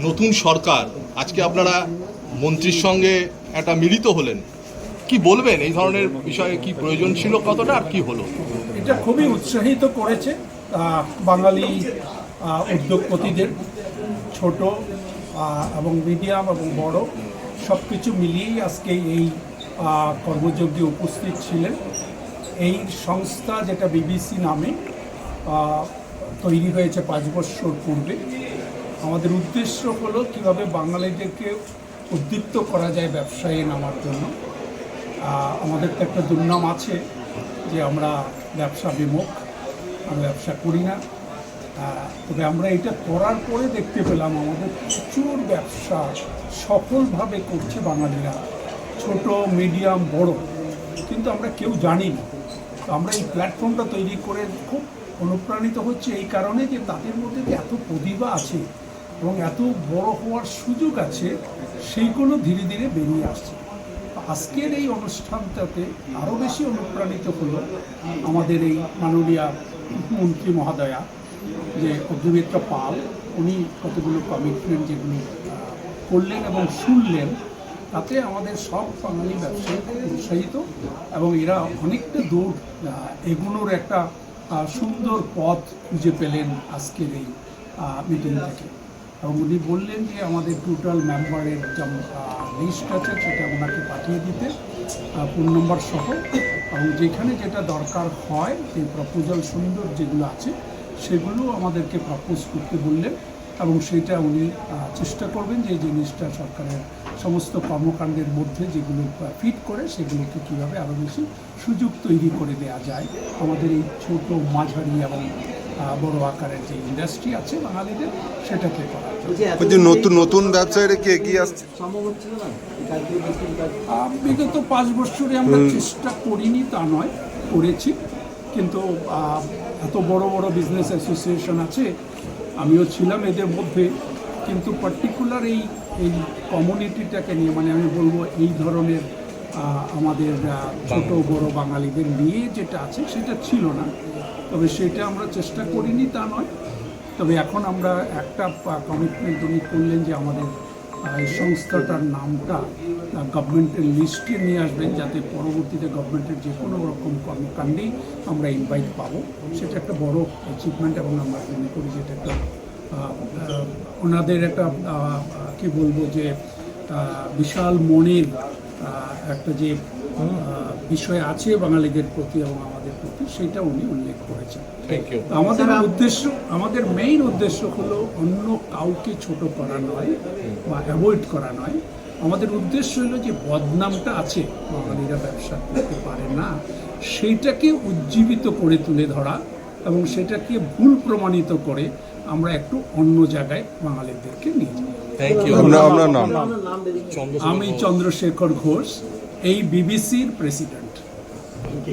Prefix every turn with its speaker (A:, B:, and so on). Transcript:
A: নতুন সরকার আজকে আপনারা মন্ত্রীর সঙ্গে একটা মিলিত হলেন, কি বলবেন এই ধরনের বিষয়ে? কি প্রয়োজন ছিল, কতটা আর কি হলো?
B: এটা খুবই উৎসাহিত করেছে বাঙালি উদ্যোগপতিদের, ছোট এবং মিডিয়াম এবং বড় সব কিছু মিলিয়েই আজকে এই কর্মযজ্ঞে উপস্থিত ছিলেন। এই সংস্থা যেটা বিবিসি নামে তৈরি হয়েছে 5 বছর পূর্বে। আমাদের উদ্দেশ্য হলো কীভাবে বাঙালিদেরকে উদ্দীপ্ত করা যায় ব্যবসায়ে নামার জন্য। আমাদের তো একটা দুর্নাম আছে যে আমরা ব্যবসা বিমুখ, আমরা ব্যবসা করি না। তবে আমরা এটা করার পরে দেখতে পেলাম আমাদের প্রচুর ব্যবসা সফলভাবে করছে বাঙালিরা, ছোট মিডিয়াম বড়, কিন্তু আমরা কেউ জানি না। তো আমরা এই প্ল্যাটফর্মটা তৈরি করে খুব অনুপ্রাণিত হচ্ছে এই কারণে যে তাদের মধ্যে যে এত প্রতিভা আছে এবং এত বড় হওয়ার সুযোগ আছে, সেইগুলো ধীরে ধীরে বেরিয়ে আসছে। আজকের এই অনুষ্ঠানটাতে আরও বেশি অনুপ্রাণিত হলো আমাদের এই মাননীয় মন্ত্রী মহোদয়া, যে অগ্নিমিত্রা পাল, উনি কতগুলো কমিটমেন্ট যেগুলো করলেন এবং শুনলেন, তাতে আমাদের সব বাঙালি ব্যবসায়ী উৎসাহিত এবং এরা অনেকটা দূর এগুলোর একটা সুন্দর পথ খুঁজে পেলেন আজকের এই মিটিং থেকে। এবং উনি বললেন যে আমাদের টোটাল মেম্বারের যে লিস্ট আছে সেটা ওনাকে পাঠিয়ে দিতে, ফোন নম্বর সহ, এবং যেখানে যেটা দরকার হয় এই প্রপোজাল সুন্দর যেগুলো আছে সেগুলো আমাদেরকে প্রপোজ করতে বললেন। এবং সেটা উনি চেষ্টা করবেন যে এই জিনিসটা সরকারের সমস্ত কর্মকাণ্ডের মধ্যে যেগুলো ফিট করে সেগুলোকে কীভাবে আরও বেশি সুযোগ তৈরি করে দেওয়া যায় আমাদের এই ছোট মাঝারি এবং বড় আকারের যে ইন্ডাস্ট্রি আছে বাঙালিদের, সেটাকে করা যায়।
C: নতুন নতুন ব্যবসায়ীরা কি এগিয়ে আসছে?
B: বিগত 5 বছরে আমরা চেষ্টা করিনি তা নয়, করেছি, কিন্তু এত বড় বড় বিজনেস অ্যাসোসিয়েশন আছে, আমিও ছিলাম এদের মধ্যে, কিন্তু পার্টিকুলার এই কমিউনিটিটাকে নিয়ে, মানে আমি বলবো এই ধরনের আমাদের ছোট বড় বাঙালিদের নিয়ে যেটা আছে সেটা ছিল না। তবে সেটা আমরা চেষ্টা করিনি তা নয়। তবে এখন আমরা একটা কমিটমেন্ট উনি করলেন যে আমাদের এই সংস্থাটার নামটা গভর্নমেন্টের লিস্টে নিয়ে আসবেন, যাতে পরবর্তীতে গভর্নমেন্টের যে কোনো রকম কর্মকাণ্ডেই আমরা ইনভাইট পাবো। সেটা একটা বড় অ্যাচিভমেন্ট এবং আমরা মনে করি যে এটা একটা ওনাদের একটা কী বলবো যে বিশাল মনের একটা যে বিষয় আছে বাঙালিদের প্রতি এবং আমাদের প্রতি, সেটা উনি উল্লেখ করেছেন। আমাদের মেইন উদ্দেশ্য হলো অন্য কাউকে ছোট করা নয় বা অ্যাভয়েড করা নয়। আমাদের উদ্দেশ্য হলো যে বদনামটা আছে, বাঙালিরা ব্যবসা করতে পারে না, সেইটাকে উজ্জীবিত করে তুলে ধরা এবং সেটাকে ভুল প্রমাণিত করে আমরা একটু অন্য জায়গায় বাঙালিদেরকে নিয়ে যাই।
C: আপনার নাম?
B: আমি চন্দ্রশেখর ঘোষ, এই বিবিসির প্রেসিডেন্ট।